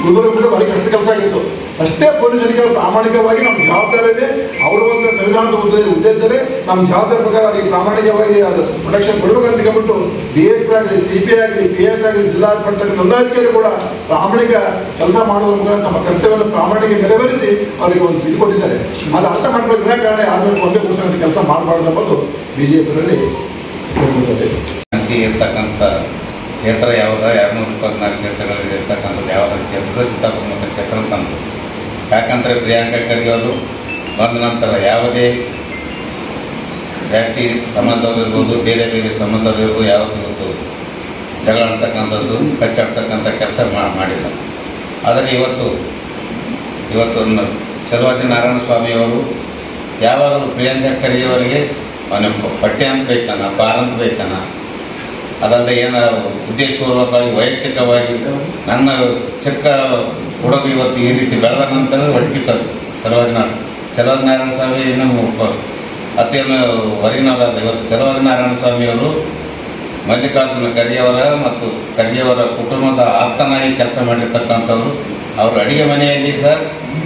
ಗುಲ್ಬರ್ಗ ಬಿಟ್ಟು ಬರೀ ಕಷ್ಟ ಕೆಲಸ ಆಗಿತ್ತು ಅಷ್ಟೇ. ಪೊಲೀಸರಿಗೆ ಪ್ರಾಮಾಣಿಕವಾಗಿ ನಮ್ಮ ಜವಾಬ್ದಾರಿ ಇದೆ, ಅವರು ಒಂದು ಸಂವಿಧಾನದ ಹುದ್ದೆ ಇದ್ದರೆ ನಮ್ಮ ಜವಾಬ್ದಾರಿ ಪ್ರಕಾರ ಅವರಿಗೆ ಪ್ರಾಮಾಣಿಕವಾಗಿ ಅದು ಪ್ರೊಟೆಕ್ಷನ್ ಕೊಡಬೇಕಂತ ಹೇಳ್ಬಿಟ್ಟು DSP ಆಗಲಿ, CPI ಆಗಲಿ, PS ಆಗಲಿ, ಜಿಲ್ಲಾ ಮಟ್ಟದ ಎಲ್ಲ ಅಧಿಕಾರಿ ಕೂಡ ಪ್ರಾಮಾಣಿಕ ಕೆಲಸ ಮಾಡುವ ಮುಖಾಂತರ ನಮ್ಮ ಕರ್ತವ್ಯವನ್ನು ಪ್ರಾಮಾಣಿಕ ನೆರವೇರಿಸಿ ಅವರಿಗೆ ಒಂದು ಇದು ಕೊಟ್ಟಿದ್ದಾರೆ. ಅದು ಅರ್ಥ ಮಾಡಬೇಕು. ವಿನಾಕಾರಣ ಯಾರು ಒಂದೇ ಪುರುಷ ಕೆಲಸ ಮಾಡಬಾರ್ದು ಅನ್ನೋದು BJPಯಲ್ಲಿ ಇರ್ತಕ್ಕಂಥ ಕ್ಷೇತ್ರ ಯಾವುದ 224 ಕ್ಷೇತ್ರಗಳಲ್ಲಿ ಇರ್ತಕ್ಕಂಥದ್ದು ಯಾವುದಾದ್ರು ಕ್ಷೇತ್ರದ ಚಿತ್ತಾಪುರ ಕ್ಷೇತ್ರ ತಂದು. ಯಾಕಂದರೆ ಪ್ರಿಯಾಂಕಾ ಖರ್ಗೆ ಅವರು ಬಂದ ನಂತರ ಯಾವುದೇ ಜಾತಿ ಸಂಬಂಧವಿರ್ಬೋದು, ಬೇರೆ ಬೇರೆ ಸಂಬಂಧವಿರ್ಬೋದು, ಯಾವತ್ತೂ ಇವತ್ತು ಜಗಳ ಆಡ್ತಕ್ಕಂಥದ್ದು, ಕಚ್ಚಾಡ್ತಕ್ಕಂಥ ಕೆಲಸ ಮಾಡಿಲ್ಲ. ಆದರೆ ಇವತ್ತು ಶಿವಾಜಿ ನಾರಾಯಣ ಸ್ವಾಮಿಯವರು ಯಾವಾಗಲೂ ಪ್ರಿಯಾಂಕಾ ಖರ್ಗೆ ಅವರಿಗೆ ಪಠ್ಯ ಅಂತ ಬೇಕನ್ನ, ಪಾರ್ ಅಂತ ಬೇಕನ್ನ, ಅದಲ್ಲದೆ ಏನು ಉದ್ದೇಶಪೂರ್ವಕವಾಗಿ ವೈಯಕ್ತಿಕವಾಗಿ ನನ್ನ ಚಿಕ್ಕ ಹುಡುಗ ಇವತ್ತು ಈ ರೀತಿ ಬೆಳೆದ ನಂತರ ಒಟ್ಟಿಗೆ ಶಿವಾಜಿ ನಾರಾಯಣ ಸ್ವಾಮಿ ನಮ್ಮ ಅತ್ಯಂತ ಹೊರಗಿನವರಲ್ಲ. ಇವತ್ತು ಶಿವಾಜಿ ನಾರಾಯಣ ಸ್ವಾಮಿಯವರು ಮಲ್ಲಿಕಾರ್ಜುನ ಖರ್ಗೆಯವರ ಮತ್ತು ಖರ್ಗೆಯವರ ಕುಟುಂಬದ ಆಪ್ತನಾಗಿ ಕೆಲಸ ಮಾಡಿರ್ತಕ್ಕಂಥವ್ರು. ಅವರು ಅಡುಗೆ ಮನೆಯಲ್ಲಿ ಸಹ,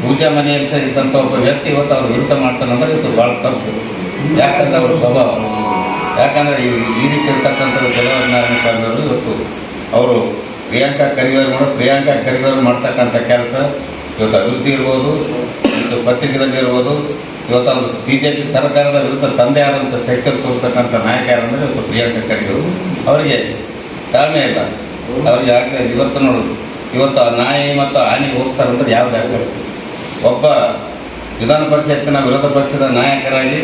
ಪೂಜಾ ಮನೆಯಲ್ಲಿ ಸಹ ಇದ್ದಂಥ ಒಬ್ಬ ವ್ಯಕ್ತಿ ಇವತ್ತು ಅವ್ರು ವಿರುದ್ಧ ಮಾಡ್ತಾನಂದ್ರೆ ಇವತ್ತು ಭಾಳ ತಪ್ಪು. ಯಾಕಂದ್ರೆ ಅವ್ರ ಸ್ವಭಾವ, ಯಾಕಂದರೆ ಈ ರೀತಿ ಇರ್ತಕ್ಕಂಥವ್ರು ಶಿವಾಜಿ ನಾರಾಯಣ ಸ್ವಾಮಿಯವರು ಇವತ್ತು ಅವರು ಪ್ರಿಯಾಂಕಾ ಖರ್ಗೆ ಮಾಡ್ತಕ್ಕಂಥ ಕೆಲಸ ಇವತ್ತು ಅಭಿವೃದ್ಧಿ ಇರ್ಬೋದು, ಇವತ್ತು ಪತ್ರಿಕೆಯಲ್ಲಿ ಇರ್ಬೋದು, ಇವತ್ತು ಅವರು BJP ಸರ್ಕಾರದ ವಿರುದ್ಧ ತಂದೆ ಆದಂಥ ಶಕ್ತಿಯನ್ನು ತೋರಿಸ್ತಕ್ಕಂಥ ನಾಯಕ ಯಾರಂದರೆ ಇವತ್ತು ಪ್ರಿಯಾಂಕಾ ಖರ್ಗೆ ಅವರು. ಅವರಿಗೆ ತಾಳ್ಮೆ ಇಲ್ಲ. ಅವ್ರಿಗೆ ಆಗ್ತದೆ ಇವತ್ತು ನೋಡೋದು, ಇವತ್ತು ನಾಯಿ ಮತ್ತು ಆನೆ ಹೋಗ್ತಾರಂದ್ರೆ ಯಾವ್ದು ಆಗ್ತದೆ. ಒಬ್ಬ ವಿಧಾನ ಪರಿಷತ್ತಿನ ವಿರೋಧ ಪಕ್ಷದ ನಾಯಕರಾಗಿ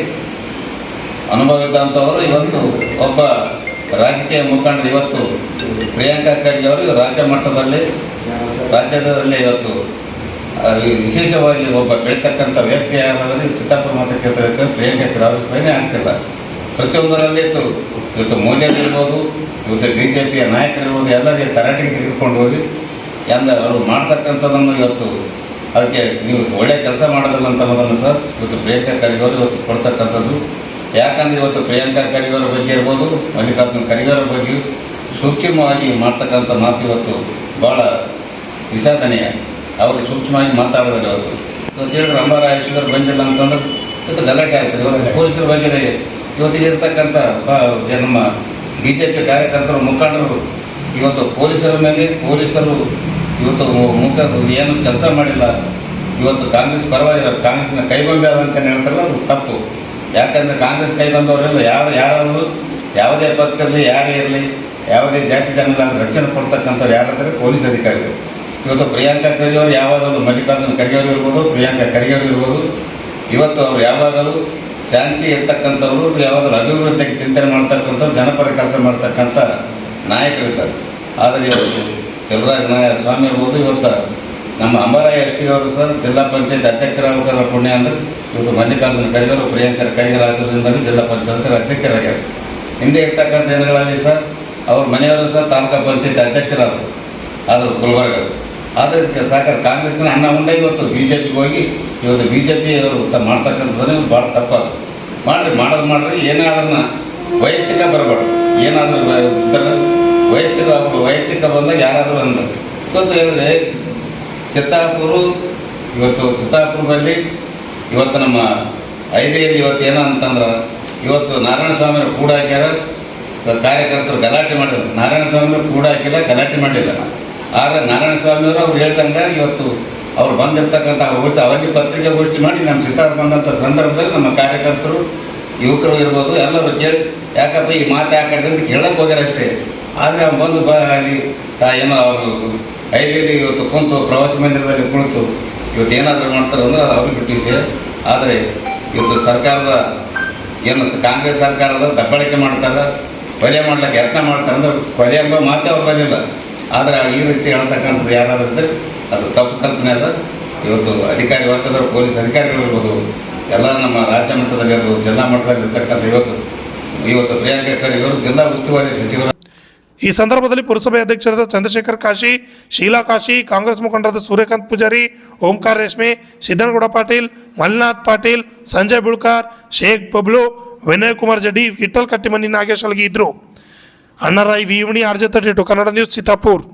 ಅನುಭವ ಇದ್ದಂಥವರು ಇವತ್ತು ಒಬ್ಬ ರಾಜಕೀಯ ಮುಖಂಡರು ಇವತ್ತು ಪ್ರಿಯಾಂಕಾ ಖರ್ಗೆ ಅವರು ರಾಜ್ಯದಲ್ಲಿ ಇವತ್ತು ವಿಶೇಷವಾಗಿ ಒಬ್ಬ ಬೆಳೀತಕ್ಕಂಥ ವ್ಯಕ್ತಿ ಯಾರಾದರೆ ಚಿತ್ತಾಪುರ ಮತಕ್ಷೇತ್ರ ಪ್ರಿಯಾಂಕಾ ಖರ್ಗೆ ಅವರು ಸಹಿತ ಆಗ್ತಿಲ್ಲ. ಪ್ರತಿಯೊಂದರಲ್ಲಿ ಇವತ್ತು ಮೋದಿಯಲ್ಲಿರ್ಬೋದು, ಇವತ್ತು BJPಯ ನಾಯಕರಿರ್ಬೋದು, ಎಲ್ಲರಿಗೆ ತರಾಟೆಗೆ ತೆಗೆದುಕೊಂಡು ಹೋಗಿ ಅವರು ಮಾಡ್ತಕ್ಕಂಥದ್ದನ್ನು ಇವತ್ತು ಅದಕ್ಕೆ ನೀವು ಒಳ್ಳೆಯ ಕೆಲಸ ಮಾಡೋದಿಲ್ಲ ಅಂತ ಅನ್ನೋದನ್ನು ಸಹ ಇವತ್ತು ಪ್ರಿಯಾಂಕಾ ಖರ್ಗೆ ಅವರು ಇವತ್ತು ಕೊಡ್ತಕ್ಕಂಥದ್ದು. ಯಾಕಂದರೆ ಇವತ್ತು ಪ್ರಿಯಾಂಕಾ ಖರ್ಗೆ ಅವರ ಬಗ್ಗೆ ಇರ್ಬೋದು, ಮಲ್ಲಿಕಾರ್ಜುನ ಖರ್ಗೆ ಅವರ ಬಗ್ಗೆ ಸೂಕ್ಷ್ಮವಾಗಿ ಮಾಡ್ತಕ್ಕಂಥ ಮಾತು ಇವತ್ತು ಭಾಳ ವಿಷಾದನೀಯ. ಅವರು ಸೂಕ್ಷ್ಮವಾಗಿ ಮಾತಾಡೋದಿಲ್ಲ. ಇವತ್ತು ಹೇಳಿದ್ರೆ ಅಂಬರಾಜೇಶ್ವರ್ ಬಂದಿಲ್ಲ ಅಂತಂದ್ರೆ ಇವತ್ತು ಗಲಾಟೆ ಆಗ್ತದೆ. ಇವತ್ತು ಪೊಲೀಸರ ಬಗ್ಗೆ ಇವತ್ತು ಇರ್ತಕ್ಕಂಥ ನಮ್ಮ BJP ಕಾರ್ಯಕರ್ತರು, ಮುಖಂಡರು ಇವತ್ತು ಪೊಲೀಸರು ಇವತ್ತು ಏನು ಕೆಲಸ ಮಾಡಿಲ್ಲ. ಇವತ್ತು ಕಾಂಗ್ರೆಸ್ ಪರವಾಗಿಲ್ಲ, ಕಾಂಗ್ರೆಸ್ನ ಕೈಗೊಂಬೆ ಆದಂತ ಹೇಳ್ತಾರಲ್ಲ, ಅದು ತಪ್ಪು. ಯಾಕಂದರೆ ಕಾಂಗ್ರೆಸ್ ಕೈಗೊಂಡವರೆಲ್ಲ ಯಾರಾದರೂ ಯಾವುದೇ ಪಕ್ಷದಲ್ಲಿ ಯಾರೇ ಇರಲಿ, ಯಾವುದೇ ಜಾತಿ ಜನಾಂಗ ರಕ್ಷಣೆ ಕೊಡ್ತಕ್ಕಂಥವ್ರು ಯಾರಾದರೆ ಪೊಲೀಸ್ ಅಧಿಕಾರಿಗಳು. ಇವತ್ತು ಪ್ರಿಯಾಂಕಾ ಖರ್ಗೆ ಅವರು ಯಾವಾಗಲೂ ಮಲ್ಲಿಕಾರ್ಜುನ ಖರ್ಗೆ ಅವರು ಇರ್ಬೋದು, ಪ್ರಿಯಾಂಕಾ ಖರ್ಗೆ ಅವರು ಇರ್ಬೋದು, ಇವತ್ತು ಅವರು ಯಾವಾಗಲೂ ಶಾಂತಿ ಇರ್ತಕ್ಕಂಥವ್ರು, ಯಾವಾಗಲೂ ಅಭಿವೃದ್ಧಿಗೆ ಚಿಂತನೆ ಮಾಡ್ತಕ್ಕಂಥವ್ರು, ಜನಪರ ಕೆಲಸ ಮಾಡ್ತಕ್ಕಂಥ ನಾಯಕರಿದ್ದಾರೆ. ಆದರೆ ಇವತ್ತು ಚಲುವರಾಜ ಸ್ವಾಮಿ ಇರ್ಬೋದು. ಇವತ್ತು ನಮ್ಮ ಅಂಬಾರಾಯ ಎಸ್ ಟಿ ಅವರು ಸರ್ ಜಿಲ್ಲಾ ಪಂಚಾಯತ್ ಅಧ್ಯಕ್ಷರಾಗಬೇಕಾದ ಪುಣ್ಯ ಅಂದರೆ ಇವತ್ತು ಮಲ್ಲಿಕಾರ್ಜುನ ಕರಿಗರು ಪ್ರಿಯಾಂಕರ್ ಕರಿಗರ ಆಶೀರ್ವಾದದಿಂದಲೇ ಜಿಲ್ಲಾ ಪಂಚಾಯತ್ ಅಧ್ಯಕ್ಷರಾಗ್ಯಾರ. ಹಿಂದೆ ಇರ್ತಕ್ಕಂಥ ದಿನಗಳಲ್ಲಿ ಸರ್ ಅವ್ರ ಮನೆಯವರು ಸಹ ತಾಲೂಕಾ ಪಂಚಾಯತ್ ಅಧ್ಯಕ್ಷರಾದರು ಆದರು ಗುಲ್ಬರ್ಗ. ಆದರೆ ಇದಕ್ಕೆ ಸಾಕಾರ ಕಾಂಗ್ರೆಸ್ನ ಅಣ್ಣ ಉಂಡ ಇವತ್ತು ಬಿ ಜೆ ಪಿಗೆ ಹೋಗಿ ಇವತ್ತು ಬಿ ಜೆ ಪಿ ಅವರು ಮಾಡ್ತಕ್ಕಂಥದ್ದನ್ನು ಭಾಳ ತಪ್ಪದು. ಮಾಡಿರಿ ಏನಾದ್ರೂ ವೈಯಕ್ತಿಕ ಬರಬಾರ್ದು. ಏನಾದರೂ ವೈಯಕ್ತಿಕ ಬಂದಾಗ ಯಾರಾದರೂ ಅಂದ್ರೆ ಇವತ್ತು ಹೇಳಿದ್ರೆ ಚಿತ್ತಾಪುರದಲ್ಲಿ ಇವತ್ತು ನಮ್ಮ ಐಬಿಯಲ್ಲಿ ಇವತ್ತು ಏನೋ ಅಂತಂದ್ರೆ ಇವತ್ತು ನಾರಾಯಣ ಸ್ವಾಮಿಯವರು ಕೂಡ ಹಾಕ್ಯಾರ, ಕಾರ್ಯಕರ್ತರು ಗಲಾಟೆ ಮಾಡಿದ್ರು. ನಾರಾಯಣ ಸ್ವಾಮಿಯವರು ಕೂಡ ಹಾಕಿಲ್ಲ, ಗಲಾಟೆ ಮಾಡಿಲ್ಲ. ಆದರೆ ನಾರಾಯಣ ಸ್ವಾಮಿಯವರು ಅವ್ರು ಹೇಳ್ದಂಗೆ ಇವತ್ತು ಅವ್ರು ಬಂದಿರ್ತಕ್ಕಂಥ ಅವರಿಗೆ ಪತ್ರಿಕೆ ಗೋಷ್ಠಿ ಮಾಡಿ ನಮ್ಮ ಚಿತ್ತಾಪುರ ಬಂದಂಥ ಸಂದರ್ಭದಲ್ಲಿ ನಮ್ಮ ಕಾರ್ಯಕರ್ತರು ಯುವಕರು ಇರ್ಬೋದು ಎಲ್ಲರೂ ಕೇಳಿ ಯಾಕಪ್ಪ ಈ ಮಾತು ಯಾಕಂದ್ರೆ ಅಂತ ಕೇಳಕ್ಕೆ ಹೋಗ್ಯಾರ ಅಷ್ಟೇ. ಆದರೆ ಅವ್ನು ಬಂದು ಅಲ್ಲಿ ಏನೋ ಅವರು ಐದಿಯಲ್ಲಿ ಇವತ್ತು ಕುಂತು ಪ್ರವಾಸ ಮಂದಿರದಲ್ಲಿ ಕುಳಿತು ಇವತ್ತು ಏನಾದರೂ ಮಾಡ್ತಾರೆ ಅಂದ್ರೆ ಅದು ಅವ್ರಿಗೆ ಬಿಟ್ಟು ವಿಷಯ. ಆದರೆ ಇವತ್ತು ಸರ್ಕಾರದ ಏನು ಕಾಂಗ್ರೆಸ್ ಸರ್ಕಾರದ ದಬ್ಬಾಳಿಕೆ ಮಾಡ್ತಾರೆ, ಕೊಲೆ ಮಾಡ್ಲಿಕ್ಕೆ ಯತ್ನ ಮಾಡ್ತಾರೆ ಅಂದ್ರೆ ಕೊಲೆ ಎಂಬ ಮಾತೇ ಅವ್ರು ಬರಲಿಲ್ಲ. ಆದರೆ ಈ ರೀತಿ ಹೇಳ್ತಕ್ಕಂಥದ್ದು ಯಾರಾದರೂ ಇದ್ದರೆ ಅದು ತಪ್ಪು ಕಲ್ಪನೆ ಅದ. ಇವತ್ತು ಅಧಿಕಾರಿ ವರ್ಗದವರು ಪೊಲೀಸ್ ಅಧಿಕಾರಿಗಳು ಇರ್ಬೋದು, ಎಲ್ಲ ನಮ್ಮ ರಾಜ್ಯ ಮಟ್ಟದಲ್ಲಿ ಇರ್ಬೋದು, ಜಿಲ್ಲಾ ಮಟ್ಟದಲ್ಲಿ ಇರ್ತಕ್ಕಂಥ ಇವತ್ತು ಪ್ರಿಯಾಂಕ ಖರ್ಗೆಯವರು ಜಿಲ್ಲಾ ಉಸ್ತುವಾರಿ ಸಚಿವರು. ಈ ಸಂದರ್ಭದಲ್ಲಿ ಪುರಸಭೆ ಅಧ್ಯಕ್ಷರಾದ ಚಂದ್ರಶೇಖರ್ ಕಾಶಿ, ಶೀಲಾ ಕಾಶಿ, ಕಾಂಗ್ರೆಸ್ ಮುಖಂಡರಾದ ಸೂರ್ಯಕಾಂತ್ ಪೂಜಾರಿ, ಓಂಕಾರ ರೇಷ್ಮೆ, ಸಿದ್ದನಗೌಡ ಪಾಟೀಲ್, ಮಲ್ಲಿನಾಥ್ ಪಾಟೀಲ್, ಸಂಜಯ್ ಬುಳ್ಕಾರ್, ಶೇಖ್ ಬಬ್ಲು, ವಿನಯ್ ಕುಮಾರ್ ಜಡ್ಡಿ, ವಿಠಲ್ ಕಟ್ಟಿಮನಿ, ನಾಗೇಶ್ ಅಲ್ಗಿ ಇದ್ರು. ಅಣ್ಣರಾಯ್ ವಿವಣಿ, RJ32 ಕನ್ನಡ ನ್ಯೂಸ್, ಚಿತ್ತಾಪುರ್.